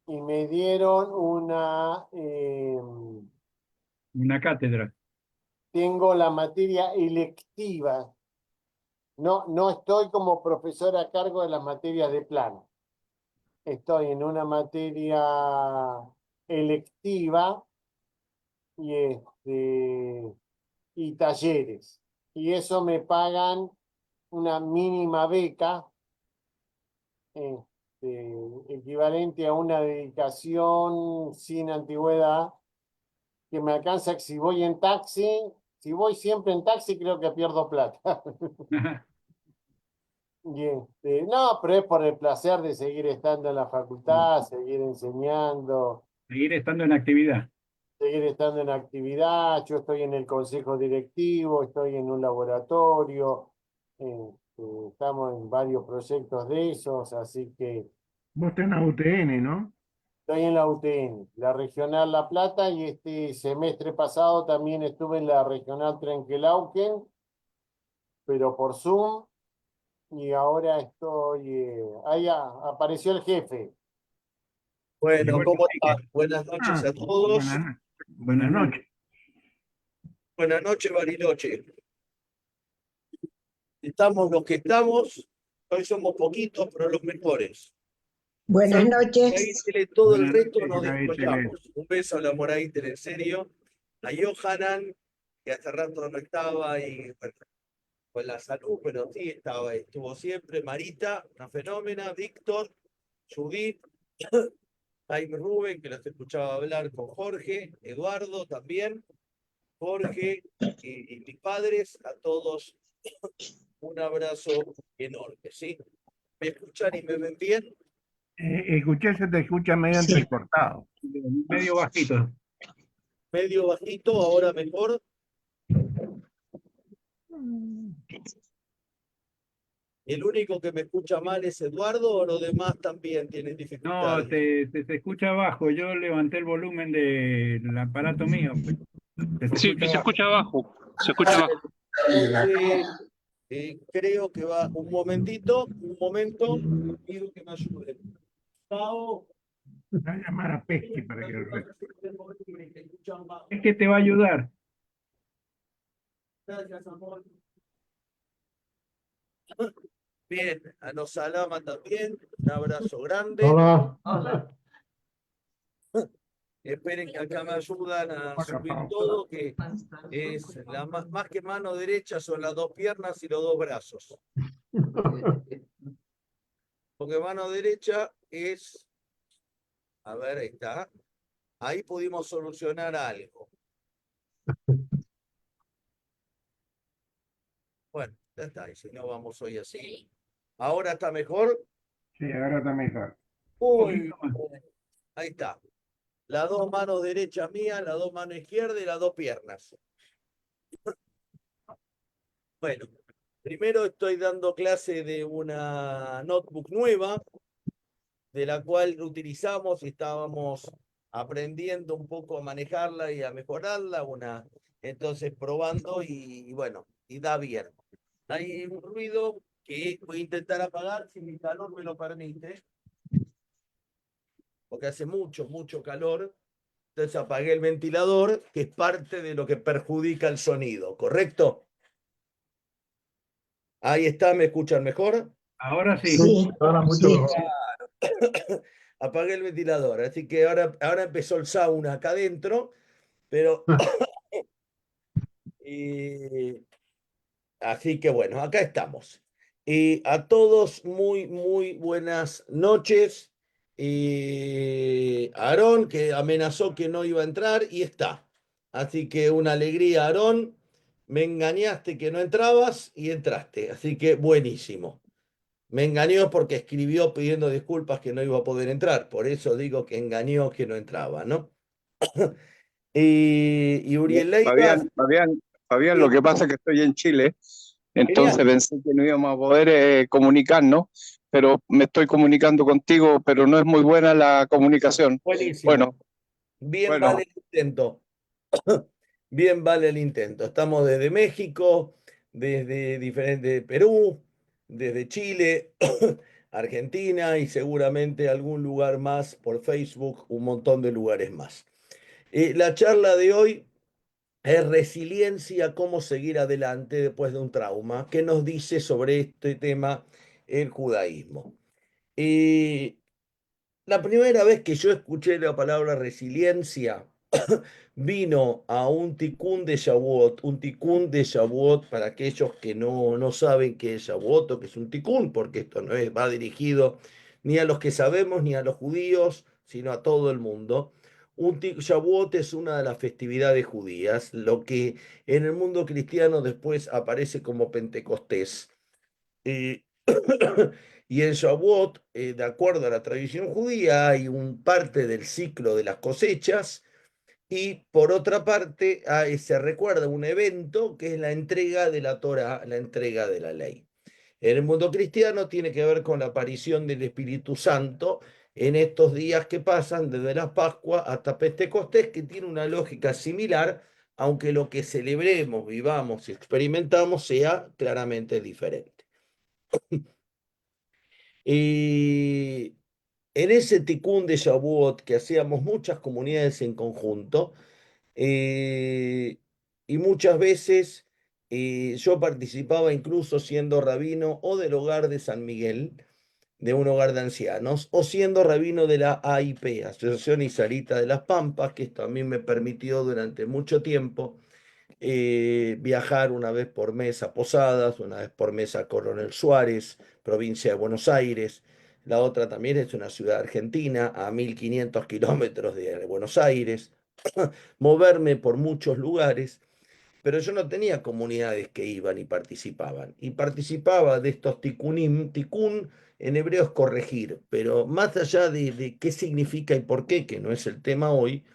y me dieron Una cátedra. tengo la materia electiva. No estoy como profesor a cargo de las materias de plano. Estoy en una materia electiva y talleres. Y eso me pagan una mínima beca, equivalente a una dedicación sin antigüedad, que me alcanza que si voy en taxi, si voy siempre en taxi, creo que pierdo plata. Y no, pero es por el placer de seguir estando en la facultad, seguir enseñando, Seguir estando en actividad. seguir estando en actividad. Yo estoy en el consejo directivo, estoy en un laboratorio, estamos en varios proyectos de esos, así que Vos estás en la UTN, ¿no? estoy en la UTN, la Regional La Plata, y este semestre pasado también estuve en la Regional Trenquelauquen, pero por Zoom, y ahora estoy, apareció el jefe. Bueno, Igual ¿cómo que están? Buenas noches a todos. Buenas noches. Buenas noches, Bariloche. Estamos los que estamos. Hoy somos poquitos, pero los mejores. Buenas Ahí noches. tiene todo el Buenas resto, noches, nos Moraite, descollamos. Un beso a la Moraite, en serio. A Johanan, que hace rato no estaba y bueno, con la salud, pero sí estaba, estuvo siempre. Marita, una fenómena. Víctor, Judith, Jaime Rubén, que los escuchaba hablar con Jorge, Eduardo también, Jorge y mis padres, a todos un abrazo enorme, ¿sí? ¿Me escuchan y me ven bien? Escuché, se te escucha medio Sí. entrecortado. medio bajito. Medio bajito, ahora mejor. ¿El único que me escucha mal es Eduardo o los demás también tienen No, dificultades? te escucha bajo. Yo levanté el volumen del aparato mío. Sí, se escucha abajo. Se escucha abajo. Creo que va un momentito, un momento, pido que me ayuden. Chao. Voy a llamar a Pesci para que Es que te va a ayudar. Gracias, amor. Bien, a los Salama también, un abrazo grande. Hola. Esperen que acá me ayudan a subir todo, que es la más que mano derecha son las dos piernas y los dos brazos. Porque mano derecha es, a ver, ahí está. Ahí pudimos solucionar algo. Bueno, ya está, y si no vamos hoy así. ¿Ahora está mejor? Sí, ahora está mejor. Uy, ahí está. Las dos manos derechas mías, las dos manos izquierdas y las dos piernas. Bueno, primero estoy dando clase de una notebook nueva, de la cual utilizamos y estábamos aprendiendo un poco a manejarla y a mejorarla, entonces probando y bueno, y da bien. Hay un ruido que voy a intentar apagar si mi calor me lo permite, porque hace mucho calor. Entonces apagué el ventilador, que es parte de lo que perjudica el sonido, ¿correcto? Ahí está, ¿me escuchan mejor? Ahora sí. Sí, Ahora mucho sí. mejor. Apagué el ventilador, así que ahora empezó el sauna acá adentro, pero así que bueno, acá estamos. Y a todos muy buenas noches. Y Aarón, que amenazó que no iba a entrar, y está. Así que una alegría, Aarón. Me engañaste que no entrabas y entraste. Así que buenísimo. Me engañó porque escribió pidiendo disculpas que no iba a poder entrar. Por eso digo que engañó que no entraba, ¿no? Y Uriel Leiva. Fabián, lo que pasa es que estoy en Chile, entonces Genial. pensé que no íbamos a poder comunicarnos, pero me estoy comunicando contigo, pero no es muy buena la comunicación. Buenísimo. Bueno, Bien vale el intento. Bien vale el intento. Estamos desde México, desde Perú, desde Chile. Argentina y seguramente algún lugar más por Facebook, un montón de lugares más. La charla de hoy es resiliencia, cómo seguir adelante después de un trauma. ¿Qué nos dice sobre este tema el judaísmo? La primera vez que yo escuché la palabra resiliencia vino a un tikkun de Shavuot. Un tikkun de Shavuot, para aquellos que no saben qué es Shavuot o qué es un tikkun, porque esto no es, va dirigido ni a los que sabemos ni a los judíos, sino a todo el mundo. Shavuot es una de las festividades judías, lo que en el mundo cristiano después aparece como Pentecostés. Eh, y en Shavuot, de acuerdo a la tradición judía, hay un parte del ciclo de las cosechas y por otra parte se recuerda un evento que es la entrega de la Torá, la entrega de la ley. En el mundo cristiano tiene que ver con la aparición del Espíritu Santo en estos días que pasan desde la Pascua hasta Pentecostés, que tiene una lógica similar, aunque lo que celebremos, vivamos y experimentamos sea claramente diferente. Y en ese ticún de Shavuot que hacíamos muchas comunidades en conjunto, eh, y muchas veces yo participaba incluso siendo rabino o del hogar de San Miguel, de un hogar de ancianos, o siendo rabino de la AIP, Asociación Israelita de las Pampas, que esto a mí me permitió durante mucho tiempo viajar una vez por mes a Posadas, una vez por mes a Coronel Suárez, provincia de Buenos Aires. La otra también es una ciudad argentina, a 1500 kilómetros de Buenos Aires. Moverme por muchos lugares, pero yo no tenía comunidades que iban y participaban. Y participaba de estos tikkunim. Tikkun en hebreo es corregir, pero más allá de qué significa y por qué, que no es el tema hoy,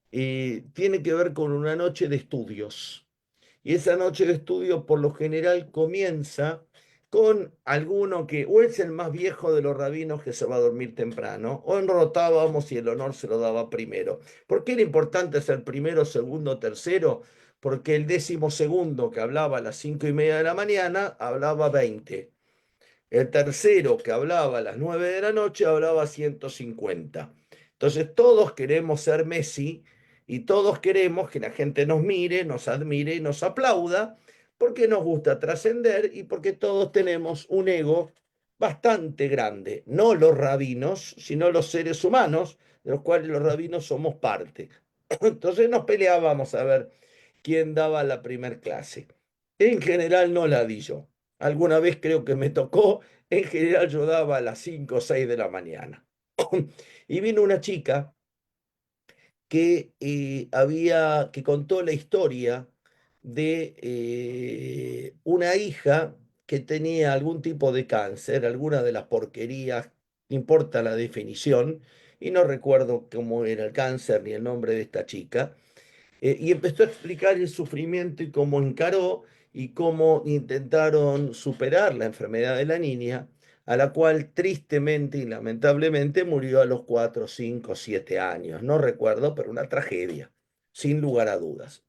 tiene que ver con una noche de estudios. Y esa noche de estudios por lo general comienza con alguno que o es el más viejo de los rabinos que se va a dormir temprano, o enrotábamos y el honor se lo daba primero. ¿Por qué era importante ser primero, segundo, tercero? Porque el 12º, que hablaba a las 5:30 de la mañana, hablaba 20. El tercero, que hablaba a las 9 de la noche, hablaba 150. Entonces todos queremos ser Messi y todos queremos que la gente nos mire, nos admire y nos aplauda porque nos gusta trascender y porque todos tenemos un ego bastante grande. No los rabinos, sino los seres humanos, de los cuales los rabinos somos parte. Entonces nos peleábamos a ver quién daba la primer clase. En general no la di yo. Alguna vez creo que me tocó, en general yo daba a las 5 o 6 de la mañana. Y vino una chica que que contó la historia de una hija que tenía algún tipo de cáncer, alguna de las porquerías, no importa la definición, y no recuerdo cómo era el cáncer ni el nombre de esta chica. Y empezó a explicar el sufrimiento y cómo encaró y cómo intentaron superar la enfermedad de la niña, a la cual tristemente y lamentablemente murió a los 4, 5, 7 años. No recuerdo, pero una tragedia, sin lugar a dudas.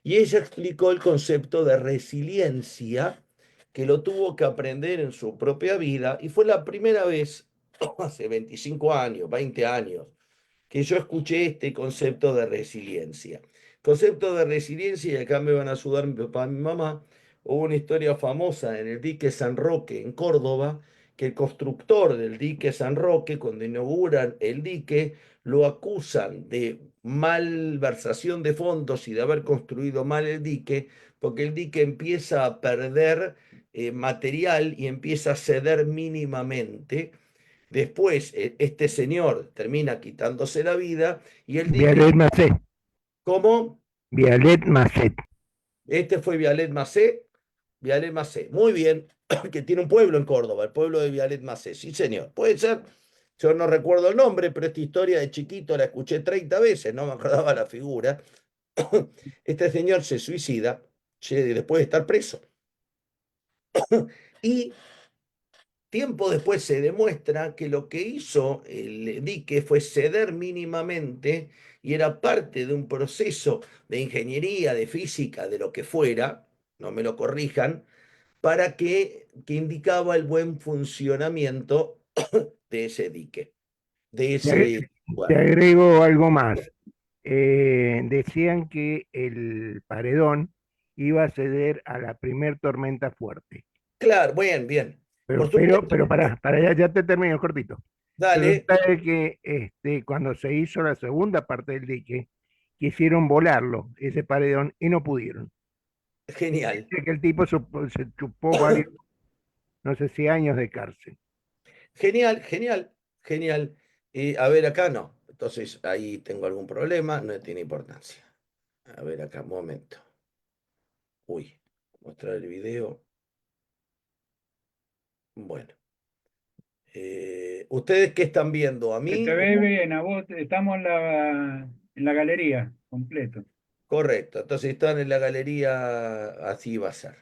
Y ella explicó el concepto de resiliencia, que lo tuvo que aprender en su propia vida, y fue la primera vez, hace 25 años, 20 años, que yo escuché este concepto de resiliencia. Concepto de resiliencia, y acá me van a ayudar mi papá y mi mamá, hubo una historia famosa en el dique San Roque, en Córdoba, que el constructor del dique San Roque, cuando inauguran el dique, lo acusan de malversación de fondos y de haber construido mal el dique, porque el dique empieza a perder material y empieza a ceder mínimamente. Después, este señor termina quitándose la vida y el dique, Vialet Macet. ¿cómo? Vialet Macet. Este fue Vialet Macé. Vialet Macé, muy bien, que tiene un pueblo en Córdoba, el pueblo de Vialet Macé, sí señor, puede ser. Yo no recuerdo el nombre, pero esta historia de chiquito la escuché 30 veces, no me acordaba la figura. Este señor se suicida después de estar preso. Y tiempo después se demuestra que lo que hizo el dique fue ceder mínimamente y era parte de un proceso de ingeniería, de física, de lo que fuera, no me lo corrijan, que indicaba el buen funcionamiento de ese dique, de Te ese te lugar. agrego algo más. Decían que el paredón iba a ceder a la primer tormenta fuerte. Claro, bien, bien. Por Pero supuesto, para allá ya te termino cortito. dale, Resulta de que cuando se hizo la segunda parte del dique, quisieron volarlo, ese paredón, y no pudieron. genial. Dice que el tipo se chupó varios, no sé si años de cárcel. Genial, genial, genial. Y a ver, acá no. Entonces ahí tengo algún problema, no tiene importancia. A ver acá, un momento. Uy, mostrar el video. Bueno. ¿Ustedes qué están viendo? ¿A Se mí? te ve bien, a vos estamos en la galería, completo. Correcto. Entonces están en la galería, así va a ser.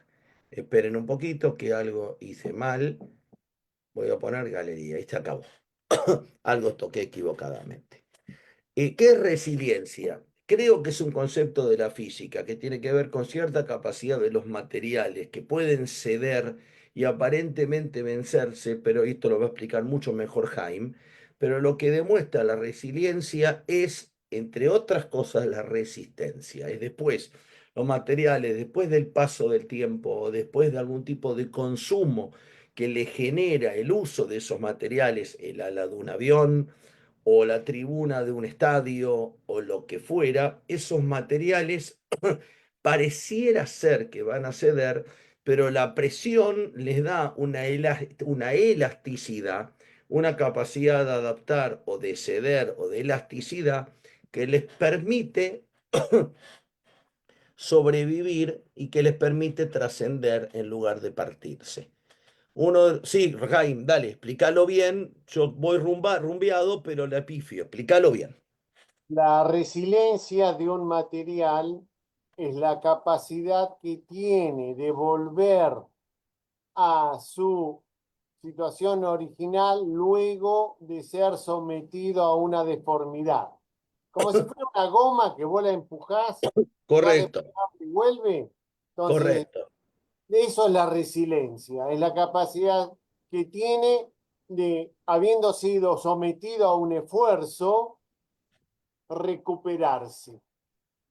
Esperen un poquito que algo hice mal. Voy a poner galería y se acabó. Algo toqué equivocadamente. ¿Qué es resiliencia? Creo que es un concepto de la física que tiene que ver con cierta capacidad de los materiales que pueden ceder y aparentemente vencerse, pero esto lo va a explicar mucho mejor Jaime. Pero lo que demuestra la resiliencia es, entre otras cosas, la resistencia. Es después, los materiales, después del paso del tiempo o después de algún tipo de consumo que le genera el uso de esos materiales, el ala de un avión, o la tribuna de un estadio o lo que fuera, esos materiales pareciera ser que van a ceder, pero la presión les da una elasticidad, una capacidad de adaptar o de ceder o de elasticidad que les permite sobrevivir y que les permite trascender en lugar de partirse. Sí, Jaime, dale, explícalo bien. Yo voy rumbeado, pero la pifio. Explícalo bien. La resiliencia de un material es la capacidad que tiene de volver a su situación original luego de ser sometido a una deformidad. Como si fuera una goma que vos la empujás, vas Correcto, empujando y vuelve. Entonces, correcto. eso es la resiliencia, es la capacidad que tiene de, habiendo sido sometido a un esfuerzo, recuperarse.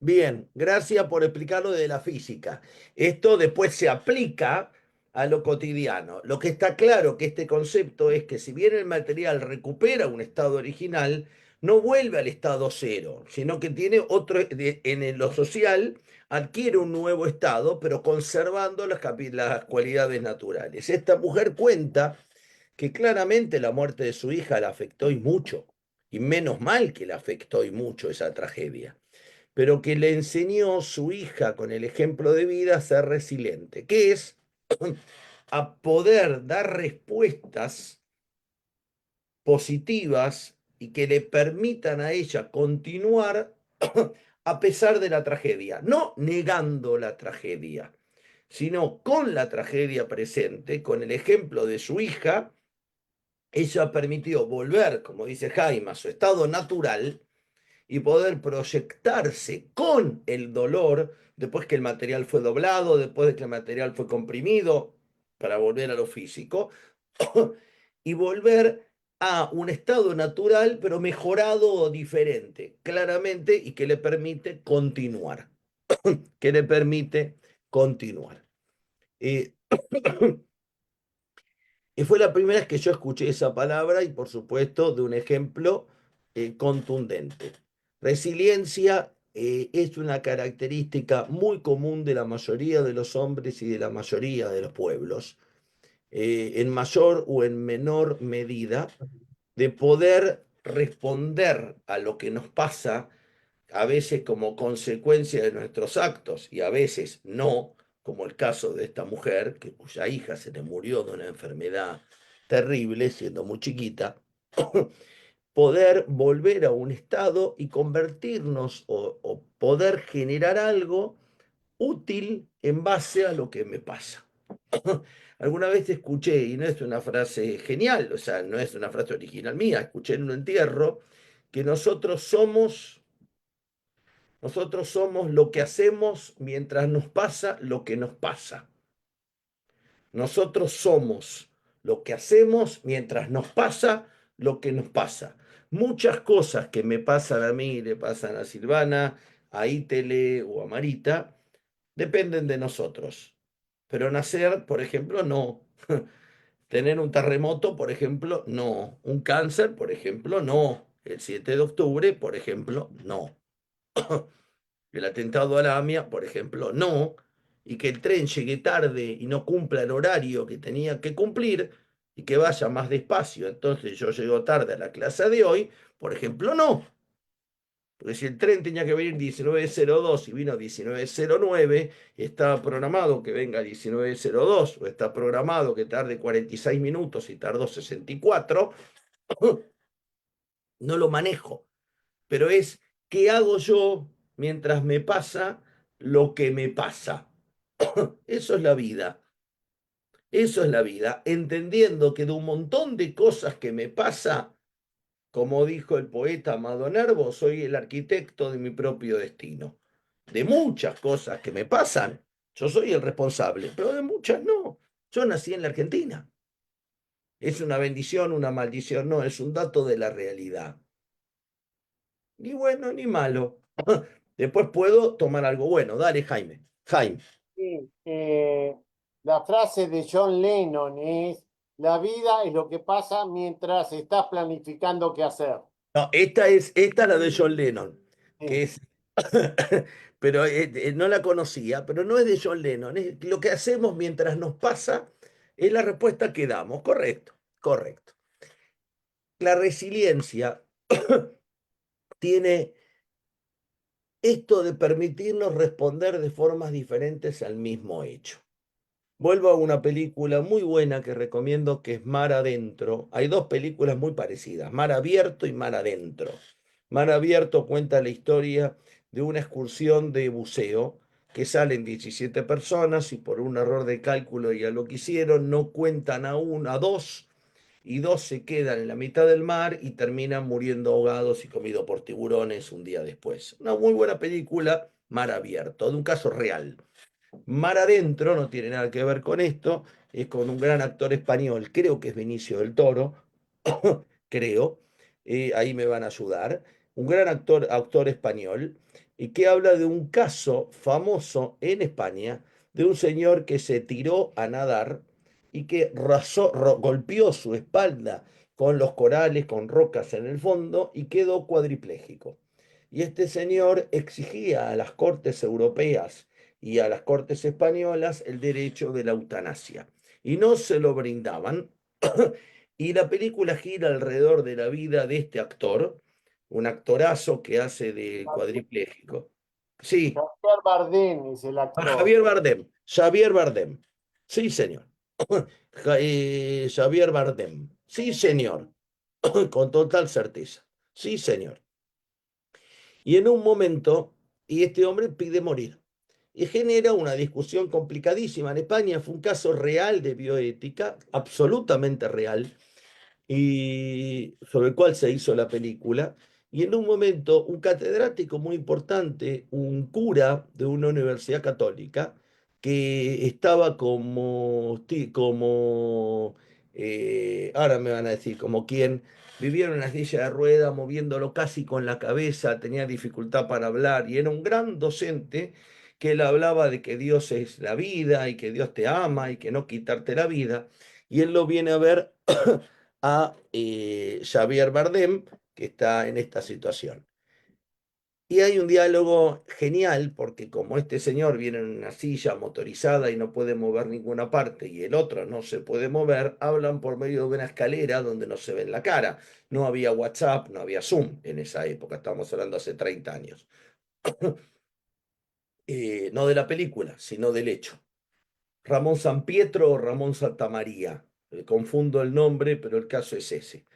Bien, gracias por explicarlo de la física. Esto después se aplica a lo cotidiano. Lo que está claro que este concepto es que si bien el material recupera un estado original, no vuelve al estado cero, sino que tiene otro, en lo social, adquiere un nuevo estado, pero conservando las cualidades naturales. Esta mujer cuenta que claramente la muerte de su hija la afectó y mucho, y menos mal que la afectó y mucho esa tragedia, pero que le enseñó su hija con el ejemplo de vida a ser resiliente, que es a poder dar respuestas positivas y que le permitan a ella continuar a pesar de la tragedia, no negando la tragedia, sino con la tragedia presente, con el ejemplo de su hija, ella permitió volver, como dice Jaime, a su estado natural y poder proyectarse con el dolor después que el material fue doblado, después de que el material fue comprimido para volver a lo físico, y volver a un estado natural, pero mejorado o diferente, claramente, y que le permite continuar, que le permite continuar. Eh, Y fue la primera vez que yo escuché esa palabra y por supuesto de un ejemplo contundente. Resiliencia es una característica muy común de la mayoría de los hombres y de la mayoría de los pueblos, en mayor o en menor medida, de poder responder a lo que nos pasa a veces como consecuencia de nuestros actos y a veces no, como el caso de esta mujer, que cuya hija se le murió de una enfermedad terrible, siendo muy chiquita, poder volver a un estado y convertirnos o poder generar algo útil en base a lo que me pasa. Alguna vez escuché, y no es una frase genial, o sea, no es una frase original mía, escuché en un entierro que nosotros somos lo que hacemos mientras nos pasa lo que nos pasa. Nosotros somos lo que hacemos mientras nos pasa lo que nos pasa. Muchas cosas que me pasan a mí, le pasan a Silvana, a Itele o a Marita, dependen de nosotros. Pero nacer, por ejemplo, no. Tener un terremoto, por ejemplo, no. Un cáncer, por ejemplo, no. El 7 de octubre, por ejemplo, no. El atentado a la AMIA, por ejemplo, no. Y que el tren llegue tarde y no cumpla el horario que tenía que cumplir y que vaya más despacio. Entonces yo llego tarde a la clase de hoy, por ejemplo, no. Porque si el tren tenía que venir 19:02 y vino 19:09, estaba programado que venga 19:02 o está programado que tarde 46 minutos y tardó 64, no lo manejo. Pero es qué hago yo mientras me pasa lo que me pasa. Eso es la vida. Eso es la vida. Entendiendo que de un montón de cosas que me pasa, como dijo el poeta Amado Nervo, soy el arquitecto de mi propio destino. De muchas cosas que me pasan, yo soy el responsable, pero de muchas no. Yo nací en la Argentina. ¿Es una bendición, una maldición? No, es un dato de la realidad. Ni bueno ni malo. Después puedo tomar algo bueno. Dale, Jaime. Jaime. Sí, la frase de John Lennon es, la vida es lo que pasa mientras estás planificando qué hacer. No, esta es la de John Lennon, que Sí. es, pero no la conocía, pero no es de John Lennon. Lo que hacemos mientras nos pasa es la respuesta que damos. Correcto, correcto. La resiliencia tiene esto de permitirnos responder de formas diferentes al mismo hecho. Vuelvo a una película muy buena que recomiendo, que es Mar Adentro. Hay dos películas muy parecidas, Mar Abierto y Mar Adentro. Mar Abierto cuenta la historia de una excursión de buceo que salen 17 personas y por un error de cálculo ya lo que hicieron, no cuentan a dos y dos se quedan en la mitad del mar y terminan muriendo ahogados y comidos por tiburones un día después. Una muy buena película, Mar Abierto, de un caso real. Mar Adentro no tiene nada que ver con esto, es con un gran actor español, creo que es Benicio del Toro, creo, ahí me van a ayudar, un gran actor español, y que habla de un caso famoso en España de un señor que se tiró a nadar y que golpeó su espalda con los corales, con rocas en el fondo y quedó cuadripléjico. Y este señor exigía a las cortes europeas y a las cortes españolas el derecho de la eutanasia. Y no se lo brindaban. Y la película gira alrededor de la vida de este actor, un actorazo que hace de cuadripléjico. Sí, Javier Bardem es el a actor. Javier Bardem. Javier Bardem. Sí, señor. Javier Bardem. Sí, señor. Con total certeza. Sí, señor. Y en un momento, y este hombre pide morir. Y genera una discusión complicadísima. En España fue un caso real de bioética, absolutamente real, y sobre el cual se hizo la película. Y en un momento, un catedrático muy importante, un cura de una universidad católica, que estaba ahora me van a decir, como quien vivía en una silla de rueda, moviéndolo casi con la cabeza, tenía dificultad para hablar, y era un gran docente que él hablaba de que Dios es la vida y que Dios te ama y que no quitarte la vida. Y él lo viene a ver a Javier Bardem, que está en esta situación. Y hay un diálogo genial, porque como este señor viene en una silla motorizada y no puede mover ninguna parte, y el otro no se puede mover, hablan por medio de una escalera donde no se ve la cara. No había WhatsApp, no había Zoom en esa época, estamos hablando hace 30 años. No de la película, sino del hecho. Ramón San Pietro o Ramón Santamaría. Confundo el nombre, pero el caso es ese.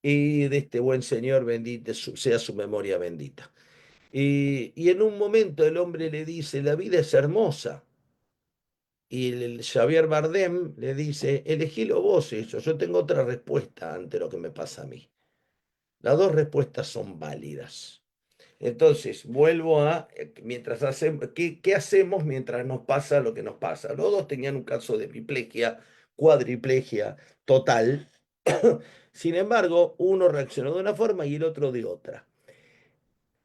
Y de este buen señor, bendita sea su memoria bendita. Y en un momento el hombre le dice, la vida es hermosa. Y el Javier Bardem le dice, elegílo vos eso, yo tengo otra respuesta ante lo que me pasa a mí. Las dos respuestas son válidas. Entonces, vuelvo a, mientras hacemos, ¿qué hacemos mientras nos pasa lo que nos pasa? Los dos tenían un caso de hemiplegia, cuadriplegia total. Sin embargo, uno reaccionó de una forma y el otro de otra.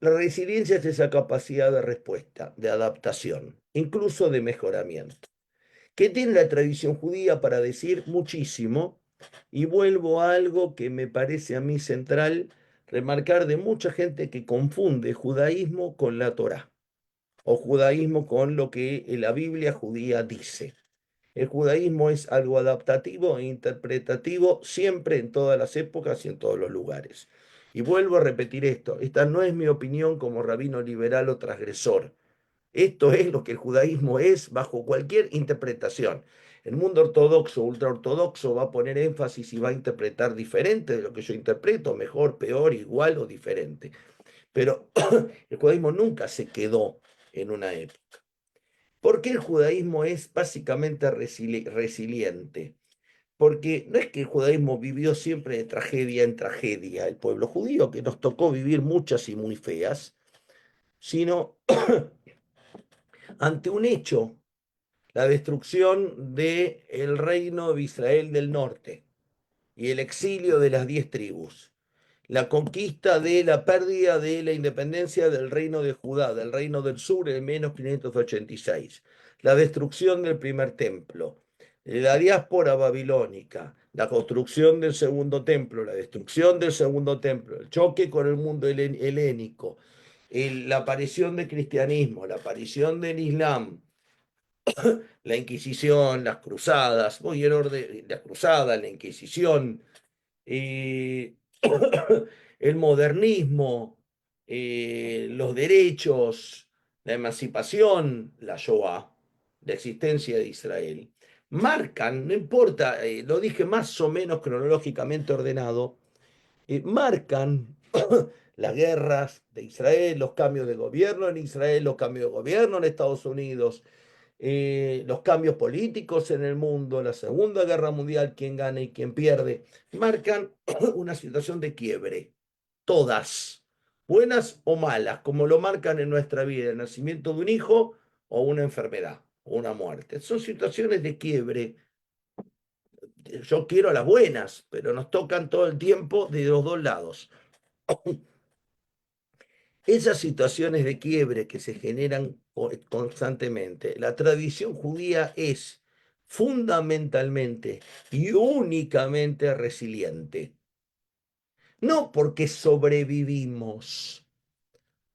La resiliencia es esa capacidad de respuesta, de adaptación, incluso de mejoramiento. ¿Qué tiene la tradición judía para decir? Muchísimo. Y vuelvo a algo que me parece a mí central, remarcar de mucha gente que confunde judaísmo con la Torá, o judaísmo con lo que la Biblia judía dice. El judaísmo es algo adaptativo e interpretativo siempre, en todas las épocas y en todos los lugares. Y vuelvo a repetir esto, esta no es mi opinión como rabino liberal o transgresor. Esto es lo que el judaísmo es bajo cualquier interpretación. El mundo ortodoxo, ultraortodoxo va a poner énfasis y va a interpretar diferente de lo que yo interpreto, mejor, peor, igual o diferente. Pero el judaísmo nunca se quedó en una época. ¿Por qué el judaísmo es básicamente resiliente? Porque no es que el judaísmo vivió siempre de tragedia en tragedia, el pueblo judío, que nos tocó vivir muchas y muy feas, sino ante un hecho, la destrucción del reino de Israel del norte y el exilio de las 10 tribus, la conquista de la pérdida de la independencia del reino de Judá, del reino del sur en menos 586, la destrucción del primer templo, la diáspora babilónica, la construcción del segundo templo, la destrucción del segundo templo, el choque con el mundo helénico, la aparición del cristianismo, la aparición del islam, la Inquisición, las cruzadas, muy en orden, la cruzada, la Inquisición, el modernismo, los derechos, la emancipación, la Shoah, la existencia de Israel, marcan, no importa, lo dije más o menos cronológicamente ordenado, marcan las guerras de Israel, los cambios de gobierno en Israel, los cambios de gobierno en Estados Unidos, los cambios políticos en el mundo, la Segunda Guerra Mundial, quién gana y quién pierde, marcan una situación de quiebre. Todas, buenas o malas, como lo marcan en nuestra vida, el nacimiento de un hijo o una enfermedad o una muerte. Son situaciones de quiebre. Yo quiero las buenas, pero nos tocan todo el tiempo de los dos lados. Esas situaciones de quiebre que se generan constantemente, la tradición judía es fundamentalmente y únicamente resiliente. No porque sobrevivimos,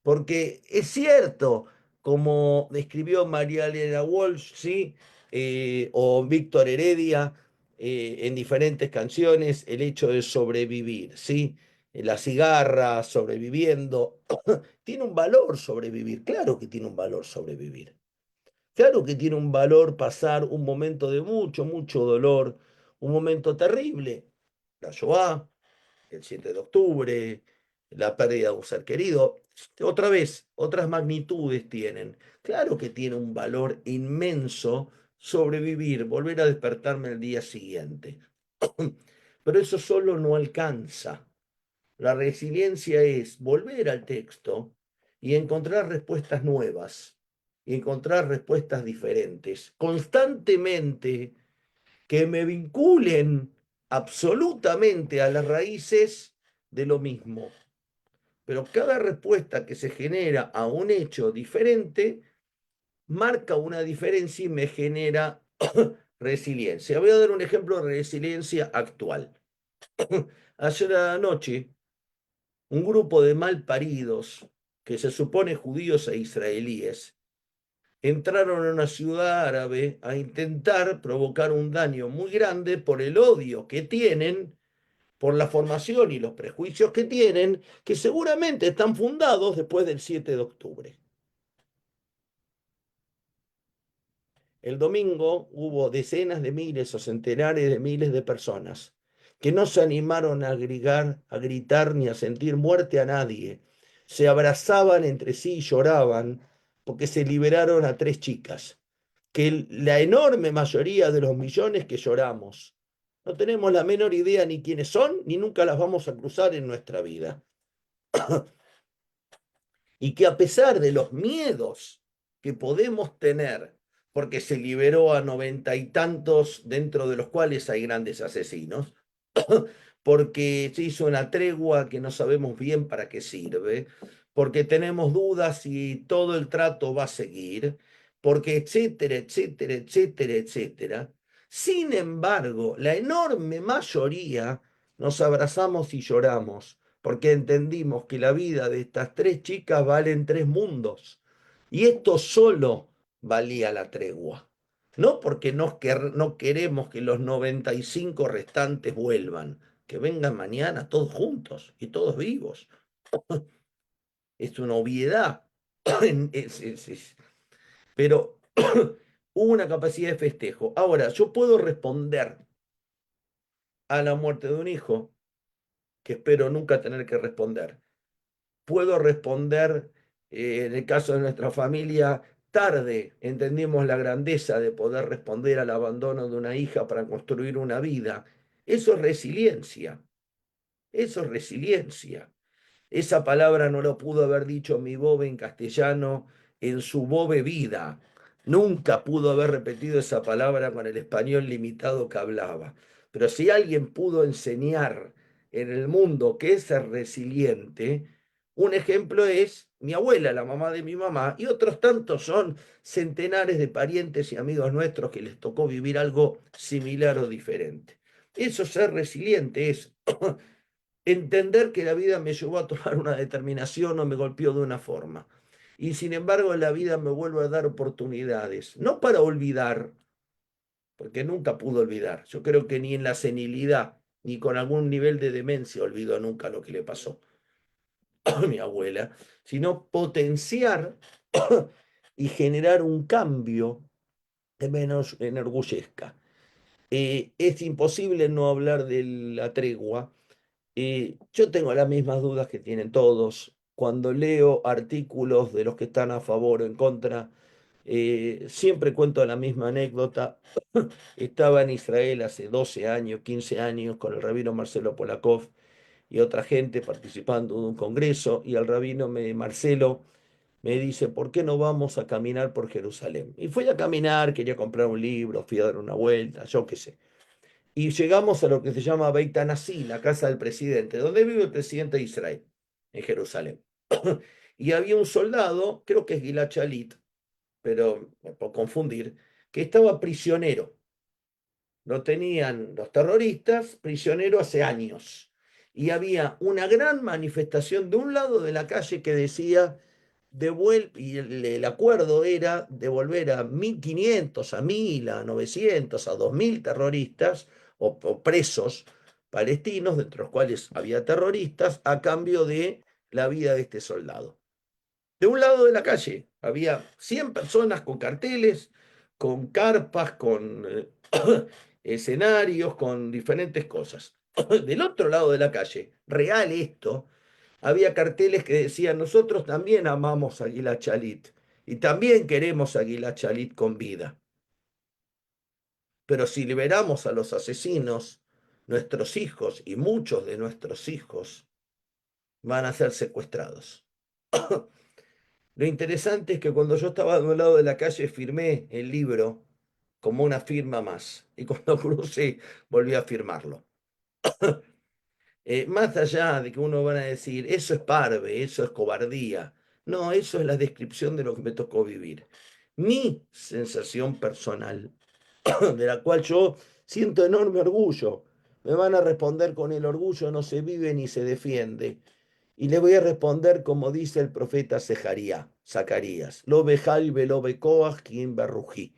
porque es cierto, como describió María Elena Walsh, ¿sí? O Víctor Heredia, en diferentes canciones, el hecho de sobrevivir, ¿sí? La cigarra, sobreviviendo. Tiene un valor sobrevivir, claro que tiene un valor sobrevivir. Claro que tiene un valor pasar un momento de mucho, mucho dolor, un momento terrible. La Shoah, el 7 de octubre, la pérdida de un ser querido. Otra vez, otras magnitudes tienen. Claro que tiene un valor inmenso sobrevivir, volver a despertarme el día siguiente. Pero eso solo no alcanza. La resiliencia es volver al texto y encontrar respuestas nuevas, y encontrar respuestas diferentes, constantemente que me vinculen absolutamente a las raíces de lo mismo. Pero cada respuesta que se genera a un hecho diferente marca una diferencia y me genera resiliencia. Voy a dar un ejemplo de resiliencia actual. Ayer a la noche, un grupo de malparidos, que se supone judíos e israelíes, entraron a una ciudad árabe a intentar provocar un daño muy grande por el odio que tienen, por la formación y los prejuicios que tienen, que seguramente están fundados después del 7 de octubre. El domingo hubo decenas de miles o centenares de miles de personas que no se animaron a gritar ni a sentir muerte a nadie. Se abrazaban entre sí y lloraban porque se liberaron a 3 chicas, que la enorme mayoría de los millones que lloramos no tenemos la menor idea ni quiénes son, ni nunca las vamos a cruzar en nuestra vida. y que a pesar de los miedos que podemos tener, porque se liberó a 90 y tantos, dentro de los cuales hay grandes asesinos, porque se hizo una tregua que no sabemos bien para qué sirve, porque tenemos dudas si todo el trato va a seguir, porque etcétera, etcétera, etcétera, etcétera. Sin embargo, la enorme mayoría nos abrazamos y lloramos, porque entendimos que la vida de estas 3 chicas vale en 3 mundos. Y esto solo valía la tregua. No porque no queremos que los 95 restantes vuelvan, que vengan mañana todos juntos y todos vivos. Es una obviedad. Pero hubo una capacidad de festejo. Ahora, yo puedo responder a la muerte de un hijo, que espero nunca tener que responder. Puedo responder, en el caso de nuestra familia, tarde entendimos la grandeza de poder responder al abandono de una hija para construir una vida. Eso es resiliencia. Eso es resiliencia. Esa palabra no lo pudo haber dicho mi bobe en castellano en su bobe vida. Nunca pudo haber repetido esa palabra con el español limitado que hablaba. Pero si alguien pudo enseñar en el mundo que es ser resiliente, un ejemplo es mi abuela, la mamá de mi mamá, y otros tantos son centenares de parientes y amigos nuestros que les tocó vivir algo similar o diferente. Eso es ser resiliente, es entender que la vida me llevó a tomar una determinación o me golpeó de una forma. Y sin embargo, la vida me vuelve a dar oportunidades, no para olvidar, porque nunca pudo olvidar. Yo creo que ni en la senilidad, ni con algún nivel de demencia olvidó nunca lo que le pasó a mi abuela, sino potenciar y generar un cambio que menos enorgullezca. Es imposible no hablar de la tregua. Yo tengo las mismas dudas que tienen todos. Cuando leo artículos de los que están a favor o en contra, siempre cuento la misma anécdota. Estaba en Israel hace 12 años, 15 años, con el rabino Marcelo Polakov y otra gente participando de un congreso, y el rabino Marcelo me dice, ¿por qué no vamos a caminar por Jerusalén? Y fui a caminar, quería comprar un libro, fui a dar una vuelta, yo qué sé. Y llegamos a lo que se llama Beit Anasí, la casa del presidente, donde vive el presidente de Israel, en Jerusalén. Y había un soldado, creo que es Gilad Shalit, pero por confundir, que estaba prisionero. Lo tenían los terroristas prisionero hace años. Y había una gran manifestación de un lado de la calle que decía, y el acuerdo era devolver a 1.500, a 1.000, a 900, a 2.000 terroristas o presos palestinos, de los cuales había terroristas, a cambio de la vida de este soldado. De un lado de la calle había 100 personas con carteles, con carpas, con escenarios, con diferentes cosas. Del otro lado de la calle, real esto, había carteles que decían, nosotros también amamos a Gilad Shalit y también queremos a Gilad Shalit con vida. Pero si liberamos a los asesinos, nuestros hijos y muchos de nuestros hijos van a ser secuestrados. Lo interesante es que cuando yo estaba de un lado de la calle firmé el libro como una firma más, y cuando crucé volví a firmarlo. Más allá de que uno van a decir, eso es parve, eso es cobardía. No, eso es la descripción de lo que me tocó vivir. Mi sensación personal, de la cual yo siento enorme orgullo. Me van a responder con el orgullo no se vive ni se defiende. Y le voy a responder como dice el profeta Zacarías, lo bejal velo becoach quien berrují.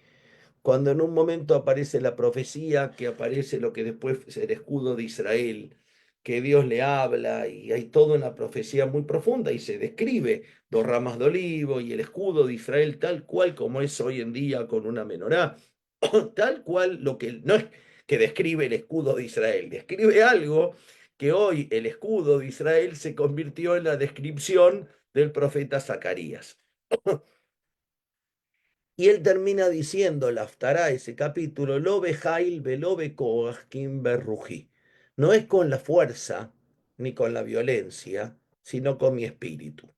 Cuando en un momento aparece la profecía, que aparece lo que después es el escudo de Israel, que Dios le habla y hay toda una profecía muy profunda y se describe 2 ramas de olivo y el escudo de Israel tal cual como es hoy en día con una menorá, tal cual lo que no es que describe el escudo de Israel, describe algo que hoy el escudo de Israel se convirtió en la descripción del profeta Zacarías. Y él termina diciendo, la Haftará, ese capítulo, lo bejail velo bekoach kim berrují. No es con la fuerza ni con la violencia, sino con mi espíritu.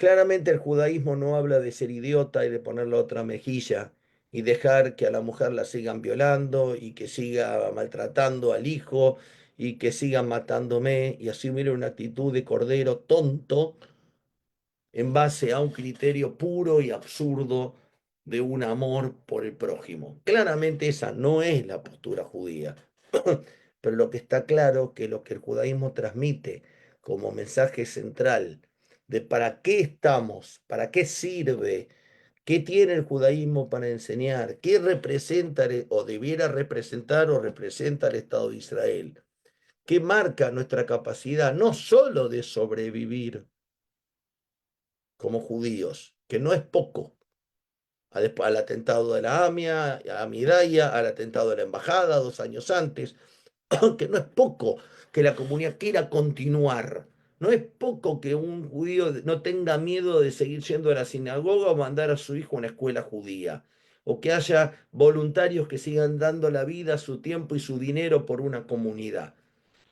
Claramente el judaísmo no habla de ser idiota y de poner la otra mejilla y dejar que a la mujer la sigan violando y que siga maltratando al hijo y que sigan matándome y asumir una actitud de cordero tonto en base a un criterio puro y absurdo de un amor por el prójimo. Claramente esa no es la postura judía, pero lo que está claro es que lo que el judaísmo transmite como mensaje central de para qué estamos, para qué sirve, qué tiene el judaísmo para enseñar, qué representa o debiera representar o representa el Estado de Israel, qué marca nuestra capacidad no solo de sobrevivir como judíos, que no es poco, al atentado de la AMIA, a Midaya, al atentado de la embajada 2 años antes, que no es poco que la comunidad quiera continuar. No es poco que un judío no tenga miedo de seguir yendo a la sinagoga o mandar a su hijo a una escuela judía. O que haya voluntarios que sigan dando la vida, su tiempo y su dinero por una comunidad.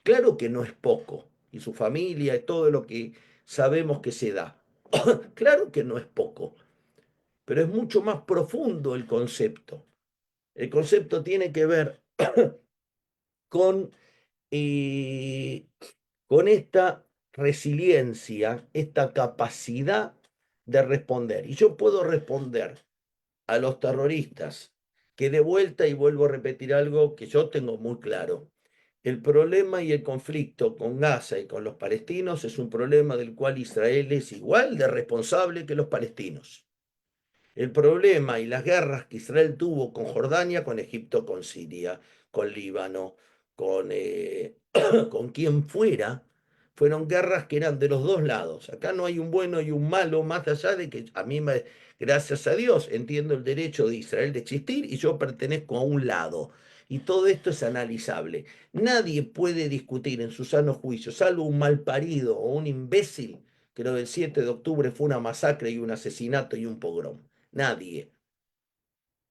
Claro que no es poco. Y su familia y todo lo que sabemos que se da. Claro que no es poco. Pero es mucho más profundo el concepto. El concepto tiene que ver con con esta resiliencia, esta capacidad de responder. Y yo puedo responder a los terroristas, que de vuelta, y vuelvo a repetir algo que yo tengo muy claro, el problema y el conflicto con Gaza y con los palestinos es un problema del cual Israel es igual de responsable que los palestinos. El problema y las guerras que Israel tuvo con Jordania, con Egipto, con Siria, con Líbano, con quien fuera, fueron guerras que eran de los dos lados. Acá no hay un bueno y un malo, más allá de que a mí, gracias a Dios, entiendo el derecho de Israel de existir y yo pertenezco a un lado. Y todo esto es analizable. Nadie puede discutir en su sano juicio, salvo un malparido o un imbécil, que lo del 7 de octubre fue una masacre y un asesinato y un pogrom. Nadie.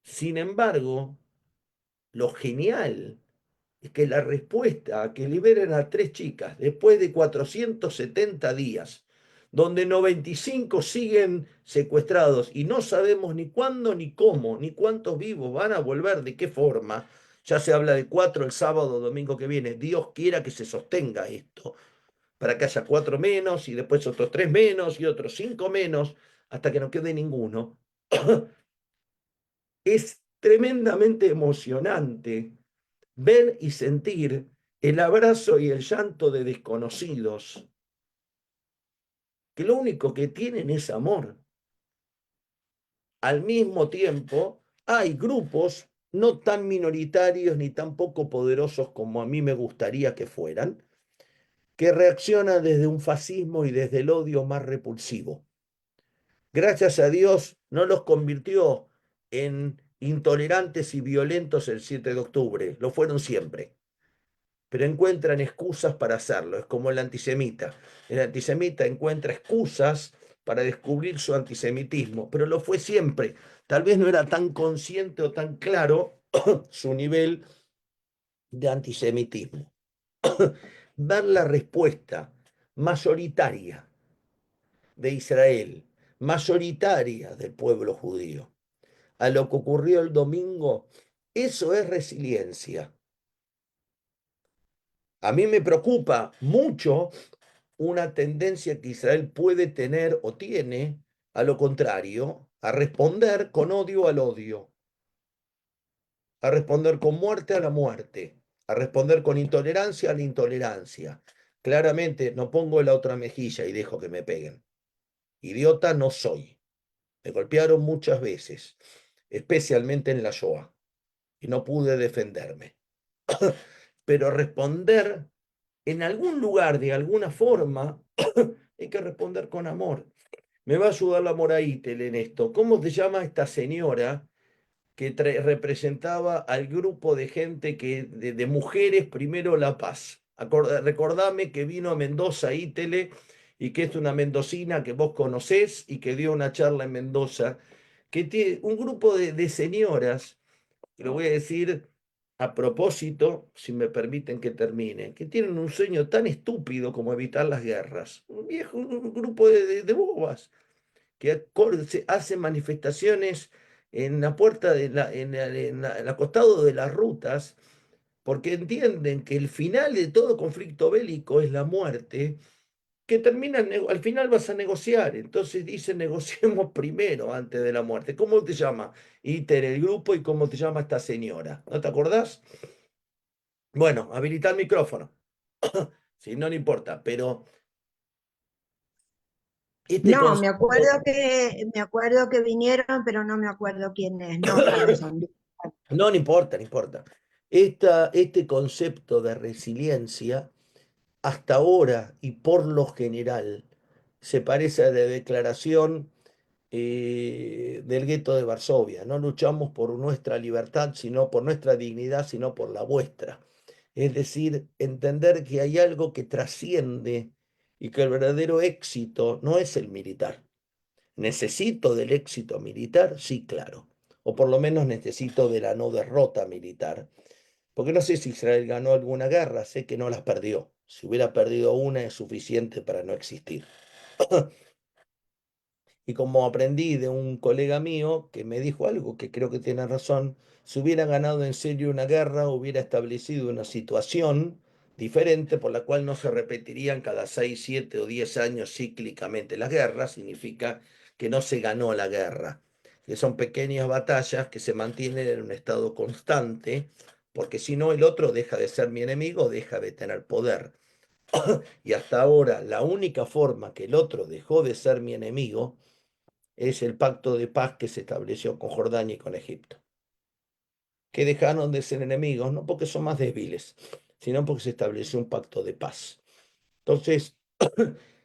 Sin embargo, lo genial es que la respuesta a que liberen a 3 chicas después de 470 días, donde 95 siguen secuestrados y no sabemos ni cuándo, ni cómo, ni cuántos vivos van a volver, de qué forma, ya se habla de 4 el sábado o domingo que viene, Dios quiera que se sostenga esto, para que haya 4 menos y después otros 3 menos y otros 5 menos, hasta que no quede ninguno. Es tremendamente emocionante ver y sentir el abrazo y el llanto de desconocidos, que lo único que tienen es amor. Al mismo tiempo, hay grupos no tan minoritarios ni tan poco poderosos como a mí me gustaría que fueran, que reaccionan desde un fascismo y desde el odio más repulsivo. Gracias a Dios no los convirtió en intolerantes y violentos el 7 de octubre, lo fueron siempre, pero encuentran excusas para hacerlo, es como el antisemita. El antisemita encuentra excusas para descubrir su antisemitismo, pero lo fue siempre. Tal vez no era tan consciente o tan claro su nivel de antisemitismo. Ver la respuesta mayoritaria de Israel, mayoritaria del pueblo judío, a lo que ocurrió el domingo, eso es resiliencia. A mí me preocupa mucho una tendencia que Israel puede tener o tiene, a lo contrario, a responder con odio al odio, a responder con muerte a la muerte, a responder con intolerancia a la intolerancia. Claramente no pongo la otra mejilla y dejo que me peguen. Idiota no soy. Me golpearon muchas veces, especialmente en la Shoah, y no pude defenderme. Pero responder en algún lugar, de alguna forma, hay que responder con amor. Me va a ayudar la Moraitel en esto. ¿Cómo se llama esta señora que representaba al grupo de gente de mujeres primero La Paz? Recordame que vino a Mendoza Ítele y que es una mendocina que vos conocés y que dio una charla en Mendoza, que tiene un grupo de señoras, que lo voy a decir a propósito, si me permiten que termine, que tienen un sueño tan estúpido como evitar las guerras. Un grupo de bobas que hace manifestaciones en la puerta en el acostado de las rutas, porque entienden que el final de todo conflicto bélico es la muerte, que al final vas a negociar. Entonces dicen, negociemos primero antes de la muerte. ¿Cómo te llama? Iter, el grupo, y cómo te llama esta señora. ¿No te acordás? Bueno, habilita el micrófono. Si no, no importa, pero este No, concepto, me acuerdo que vinieron, pero no me acuerdo quién es. No, cabezón. no, no importa, no importa. Este concepto de resiliencia, hasta ahora y por lo general, se parece a la declaración del gueto de Varsovia. No luchamos por nuestra libertad, sino por nuestra dignidad, sino por la vuestra. Es decir, entender que hay algo que trasciende y que el verdadero éxito no es el militar. ¿Necesito del éxito militar? Sí, claro. O por lo menos necesito de la no derrota militar. Porque no sé si Israel ganó alguna guerra, sé que no las perdió. Si hubiera perdido una es suficiente para no existir. Y como aprendí de un colega mío que me dijo algo que creo que tiene razón, si hubiera ganado en serio una guerra, hubiera establecido una situación diferente por la cual no se repetirían cada 6, 7 o 10 años cíclicamente las guerras. Significa que no se ganó la guerra, que son pequeñas batallas que se mantienen en un estado constante, porque si no el otro deja de ser mi enemigo, deja de tener poder. Y hasta ahora la única forma que el otro dejó de ser mi enemigo es el pacto de paz que se estableció con Jordania y con Egipto, que dejaron de ser enemigos, no porque son más débiles, sino porque se estableció un pacto de paz. Entonces,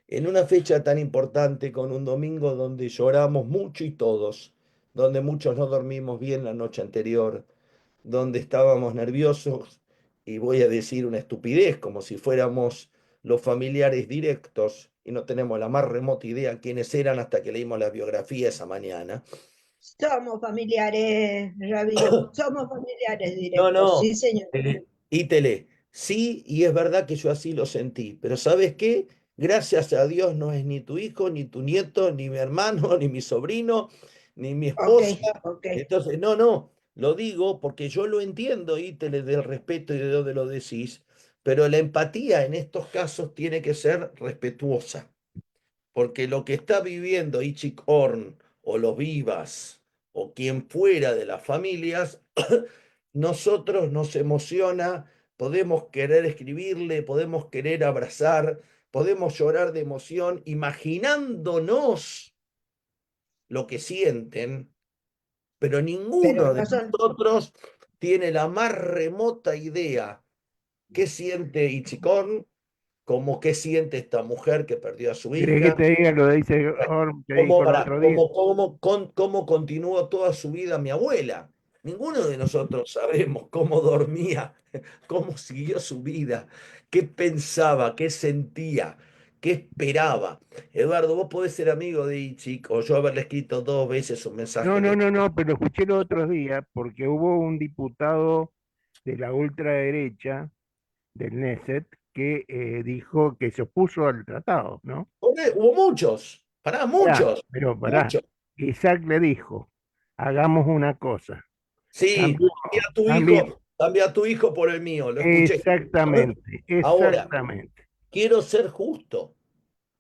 en una fecha tan importante, con un domingo donde lloramos mucho y todos, donde muchos no dormimos bien la noche anterior, donde estábamos nerviosos, y voy a decir una estupidez, como si fuéramos los familiares directos, y no tenemos la más remota idea quiénes eran hasta que leímos la biografía esa mañana. Somos familiares, Rabino. Somos familiares No, directos. no, Sí, señor. Ítele, sí, y es verdad que yo así lo sentí, pero ¿sabes qué? Gracias a Dios no es ni tu hijo, ni tu nieto, ni mi hermano, ni mi sobrino, ni mi Ok, esposa. ok. Entonces, no, no, lo digo porque yo lo entiendo, Ítele, del respeto y de dónde lo decís, pero la empatía en estos casos tiene que ser respetuosa, porque lo que está viviendo Ichik Horn o los Vivas o quien fuera de las familias, nosotros nos emociona, podemos querer escribirle, podemos querer abrazar, podemos llorar de emoción, imaginándonos lo que sienten, pero Pero ninguno de no son, nosotros tiene la más remota idea qué siente Ichikon, como qué siente esta mujer que perdió a su ¿Querés que hija, te diga lo que dice Orm que dijo el otro día? cómo continuó toda su vida mi abuela. Ninguno de nosotros sabemos cómo dormía, cómo siguió su vida, qué pensaba, qué sentía, qué esperaba. Eduardo, vos podés ser amigo de Ichik o yo haberle escrito 2 veces un mensaje No, en no, no, Ichik. no, pero escuché los otros días porque hubo un diputado de la ultraderecha del Knesset que dijo que se opuso al tratado, ¿no? Hubo muchos, muchos, Pará, muchos. Isaac le dijo, hagamos una cosa, Sí, cambiemos, cambiemos, cambia a tu hijo por el mío, lo escuché. exactamente, Ahora, exactamente. quiero ser justo.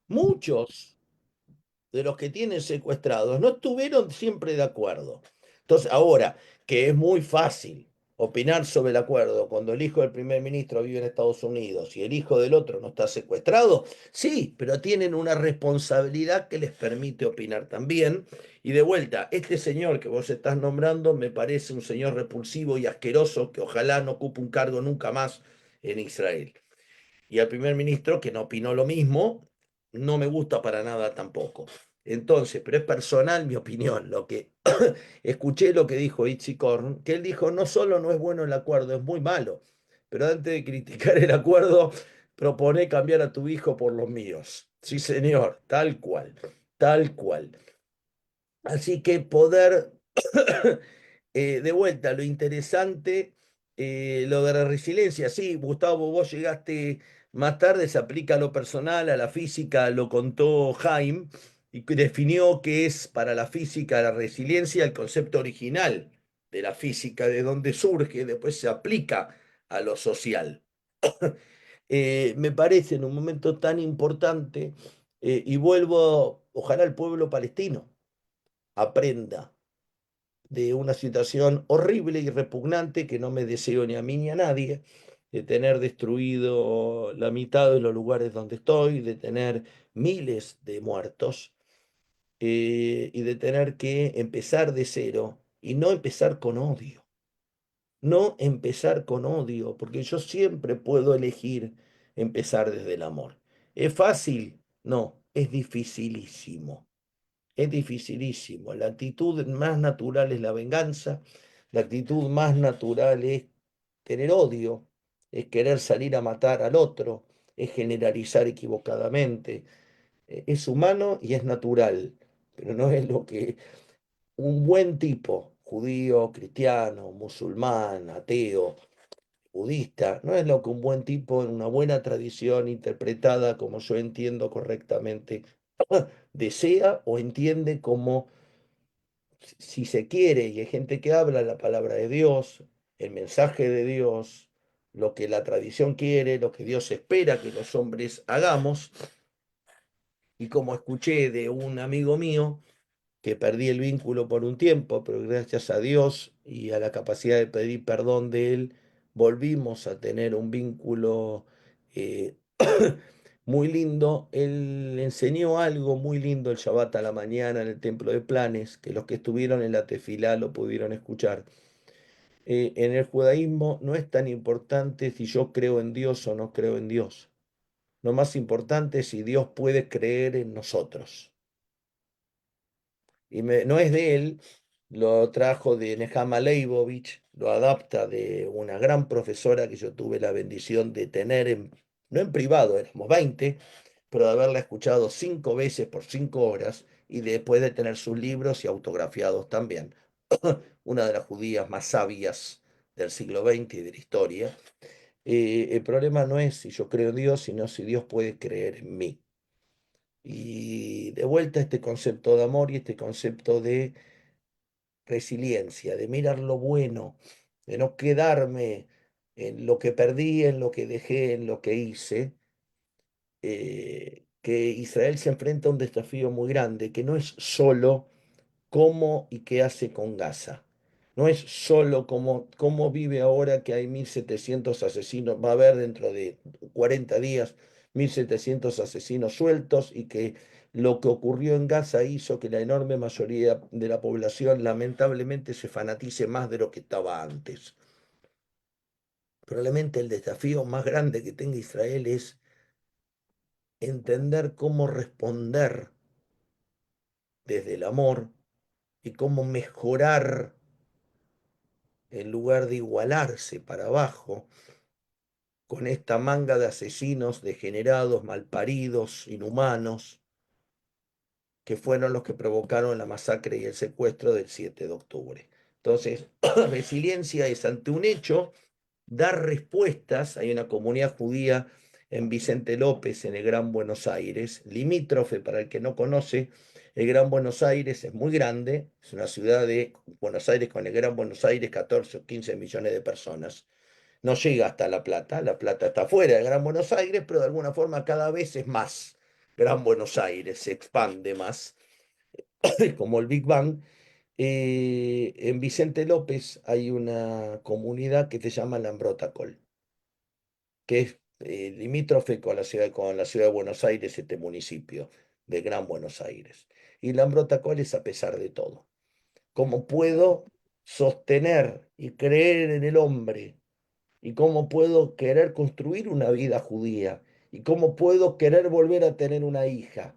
Muchos de los que tienen secuestrados no estuvieron siempre de acuerdo. Entonces, ahora, que es muy fácil opinar sobre el acuerdo cuando el hijo del primer ministro vive en Estados Unidos y el hijo del otro no está secuestrado, sí, pero tienen una responsabilidad que les permite opinar también. Y de vuelta, este señor que vos estás nombrando me parece un señor repulsivo y asqueroso que ojalá no ocupe un cargo nunca más en Israel. Y al primer ministro, que no opinó lo mismo, no me gusta para nada tampoco. Entonces, pero es personal mi opinión. Lo que escuché lo que dijo Itzi Korn, que él dijo, no solo no es bueno el acuerdo, es muy malo. Pero antes de criticar el acuerdo, propone cambiar a tu hijo por los míos. Sí, señor, tal cual, tal cual. Así que poder, de vuelta, lo interesante, lo de la resiliencia, sí, Gustavo, vos llegaste más tarde, se aplica a lo personal, a la física, lo contó Jaime, y que definió qué es para la física la resiliencia, el concepto original de la física, de donde surge, después se aplica a lo social. Me parece en un momento tan importante, y vuelvo, ojalá el pueblo palestino aprenda de una situación horrible y repugnante que no me deseo ni a mí ni a nadie, de tener destruido la mitad de los lugares donde estoy, de tener miles de muertos, y de tener que empezar de cero y no empezar con odio. No empezar con odio, porque yo siempre puedo elegir empezar desde el amor. ¿Es fácil? No, es dificilísimo. Es dificilísimo. La actitud más natural es la venganza, la actitud más natural es tener odio, es querer salir a matar al otro, es generalizar equivocadamente. Es humano y es natural, pero no es lo que un buen tipo, judío, cristiano, musulmán, ateo, budista, no es lo que un buen tipo en una buena tradición interpretada como yo entiendo correctamente desea o entiende como, si se quiere, y hay gente que habla la palabra de Dios, el mensaje de Dios, lo que la tradición quiere, lo que Dios espera que los hombres hagamos, y como escuché de un amigo mío, que perdí el vínculo por un tiempo, pero gracias a Dios y a la capacidad de pedir perdón de él, volvimos a tener un vínculo eh, muy lindo. Él enseñó algo muy lindo el Shabbat a la mañana en el Templo de Planes, que los que estuvieron en la tefilá lo pudieron escuchar. En el judaísmo no es tan importante si yo creo en Dios o no creo en Dios. Lo más importante es si Dios puede creer en nosotros. Y no es de él, lo trajo de Nehama Leibovich, lo adapta de una gran profesora que yo tuve la bendición de tener, no en privado, éramos 20, pero de haberla escuchado 5 veces por 5 horas y después de tener sus libros y autografiados también. Una de las judías más sabias del siglo XX y de la historia. El problema no es si yo creo en Dios, sino si Dios puede creer en mí. Y de vuelta este concepto de amor y este concepto de resiliencia, de mirar lo bueno, de no quedarme en lo que perdí, en lo que dejé, en lo que hice, que Israel se enfrenta a un desafío muy grande, que no es solo cómo y qué hace con Gaza. No es solo cómo vive ahora que hay 1.700 asesinos, va a haber dentro de 40 días 1.700 asesinos sueltos y que lo que ocurrió en Gaza hizo que la enorme mayoría de la población lamentablemente se fanatice más de lo que estaba antes. Probablemente el desafío más grande que tenga Israel es entender cómo responder desde el amor y cómo mejorar en lugar de igualarse para abajo con esta manga de asesinos degenerados, malparidos, inhumanos, que fueron los que provocaron la masacre y el secuestro del 7 de octubre. Entonces, resiliencia es ante un hecho, dar respuestas. Hay una comunidad judía en Vicente López, en el Gran Buenos Aires, limítrofe para el que no conoce. El Gran Buenos Aires es muy grande, es una ciudad de Buenos Aires con el Gran Buenos Aires, 14 o 15 millones de personas. No llega hasta La Plata está fuera de Gran Buenos Aires, pero de alguna forma cada vez es más. Gran Buenos Aires se expande más, como el Big Bang. En Vicente López hay una comunidad que se llama Lambrotacol, que es limítrofe con la ciudad de Buenos Aires, este municipio de Gran Buenos Aires. Y Lambrotacol es a pesar de todo. ¿Cómo puedo sostener y creer en el hombre? ¿Y cómo puedo querer construir una vida judía? ¿Y cómo puedo querer volver a tener una hija?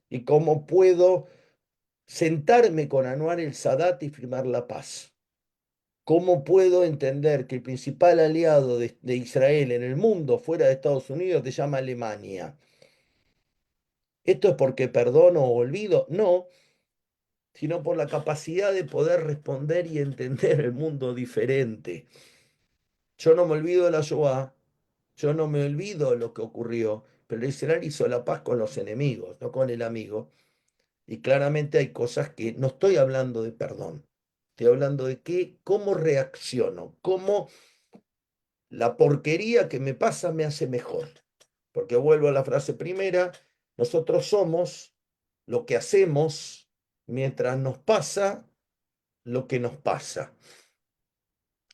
¿Y cómo puedo sentarme con Anwar el Sadat y firmar la paz? ¿Cómo puedo entender que el principal aliado de Israel en el mundo, fuera de Estados Unidos, se llama Alemania? ¿Esto es porque perdono o olvido? No, sino por la capacidad de poder responder y entender el mundo diferente. Yo no me olvido de la Shoah, yo no me olvido lo que ocurrió, pero Israel hizo la paz con los enemigos, no con el amigo. Y claramente hay cosas que no estoy hablando de perdón, estoy hablando de cómo reacciono, cómo la porquería que me pasa me hace mejor. Porque vuelvo a la frase primera, nosotros somos lo que hacemos mientras nos pasa lo que nos pasa.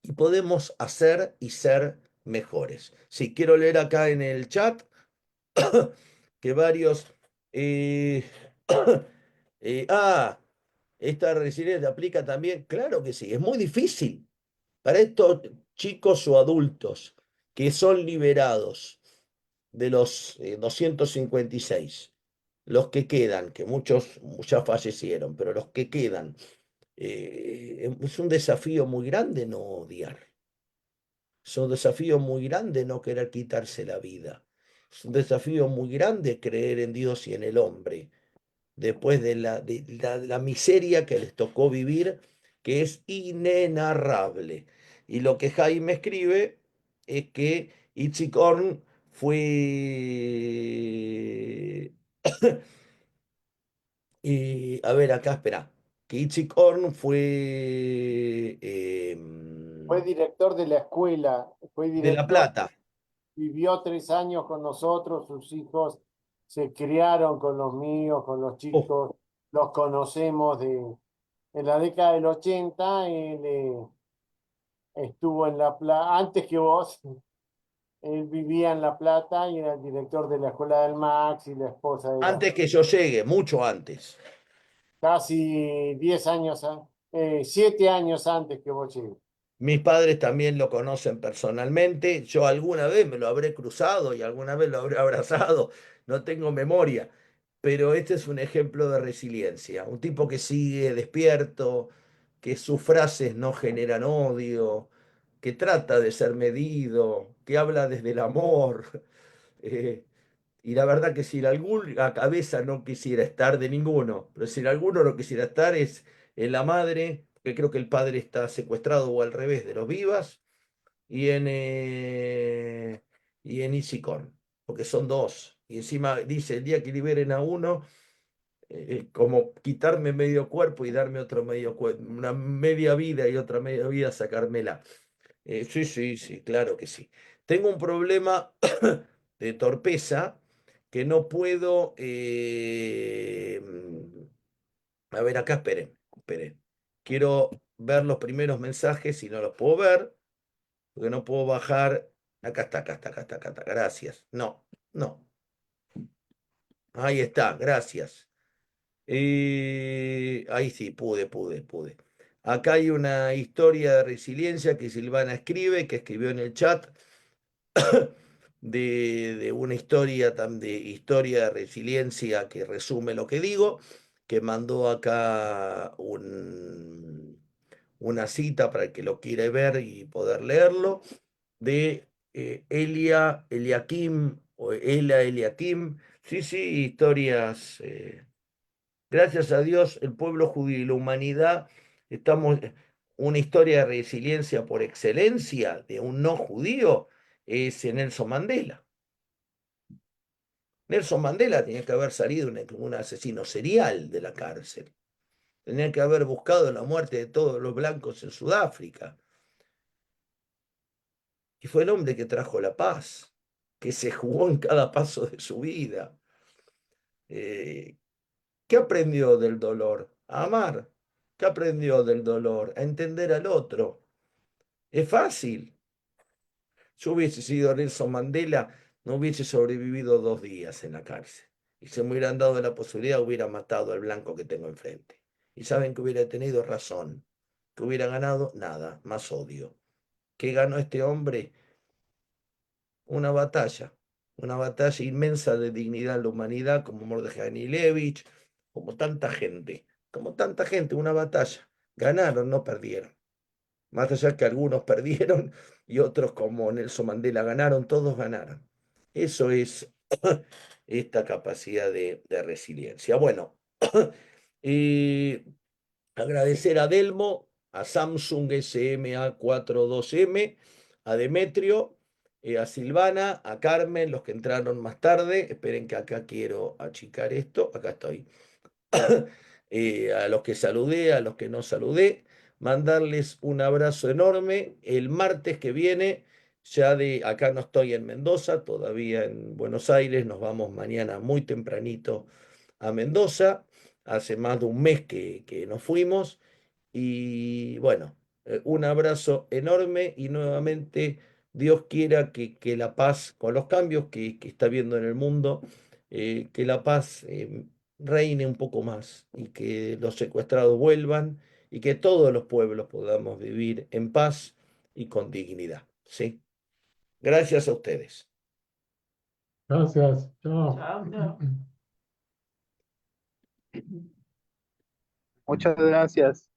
Y podemos hacer y ser mejores. Si quiero leer acá en el chat que varios... eh, esta resiliencia aplica también. Claro que sí, es muy difícil para estos chicos o adultos que son liberados de los 256, los que quedan, que muchos ya fallecieron, pero los que quedan, es un desafío muy grande no odiar. Es un desafío muy grande no querer quitarse la vida. Es un desafío muy grande creer en Dios y en el hombre, después de la miseria que les tocó vivir, que es inenarrable. Y lo que Jaime escribe es que Itzik Horn fue... a ver, acá, espera. Que Itzik Horn fue Fue director de la escuela, fue de La director, Plata. vivió 3 años con nosotros, sus hijos se criaron con los míos, con los Oh, chicos, los conocemos en la década del 80, él estuvo en La Plata, antes que vos, él vivía en La Plata y era el director de la Escuela del Max y la esposa era antes que yo llegue, mucho antes. casi 10 años, 7 años antes que vos llegues. Mis padres también lo conocen personalmente. Yo alguna vez me lo habré cruzado y alguna vez lo habré abrazado. No tengo memoria. Pero este es un ejemplo de resiliencia. Un tipo que sigue despierto, que sus frases no generan odio, que trata de ser medido, que habla desde el amor. Eh, y la verdad que si en alguna cabeza no quisiera estar de ninguno, pero si en alguno no quisiera estar es en la madre, que creo que el padre está secuestrado o al revés de los vivas, y en Isicón, porque son dos. Y encima dice, el día que liberen a uno, como quitarme medio cuerpo y darme otro medio cuerpo, una media vida y otra media vida, sacármela. Sí, sí, sí, claro que sí. Tengo un problema de torpeza que no puedo... a ver, acá esperen, esperen. Quiero ver los primeros mensajes y no los puedo ver, porque no puedo bajar. Acá está, acá está, acá está, acá está. Gracias. No, no. Ahí está, gracias. Ahí sí, pude. Acá hay una historia de resiliencia que Silvana escribe, que escribió en el chat, de una historia, de historia de resiliencia que resume lo que digo, que mandó acá una cita para el que lo quiere ver y poder leerlo, de Eliakim, o Eliakim. Sí, sí, historias. Gracias a Dios, el pueblo judío y la humanidad estamos. Una historia de resiliencia por excelencia de un no judío es Nelson Mandela. Nelson Mandela tenía que haber salido un asesino serial de la cárcel. Tenía que haber buscado la muerte de todos los blancos en Sudáfrica. Y fue el hombre que trajo la paz, que se jugó en cada paso de su vida. ¿Qué aprendió del dolor? A amar. ¿Qué aprendió del dolor? A entender al otro. Es fácil. Yo hubiese sido Nelson Mandela, no hubiese sobrevivido 2 días en la cárcel. Y si me hubieran dado la posibilidad, hubiera matado al blanco que tengo enfrente. Y saben que hubiera tenido razón. Que hubiera ganado nada, más odio. ¿Qué ganó este hombre? Una batalla inmensa de dignidad en la humanidad, como Mordejai Nilevich, como tanta gente, una batalla. Ganaron, no perdieron. Más allá que algunos perdieron y otros como Nelson Mandela ganaron, todos ganaron. Eso es esta capacidad de resiliencia. Bueno, agradecer a Delmo, a Samsung SMA42M, a Demetrio, a Silvana, a Carmen, los que entraron más tarde. Esperen que acá quiero achicar esto. Acá estoy. A los que saludé, a los que no saludé, mandarles un abrazo enorme. El martes que viene, acá no estoy en Mendoza, todavía en Buenos Aires, nos vamos mañana muy tempranito a Mendoza. Hace más de un mes que nos fuimos. Y bueno, un abrazo enorme y nuevamente Dios quiera que la paz, con los cambios que está viendo en el mundo, que la paz reine un poco más y que los secuestrados vuelvan y que todos los pueblos podamos vivir en paz y con dignidad. ¿Sí? Gracias a ustedes. Gracias. Chao. Muchas gracias.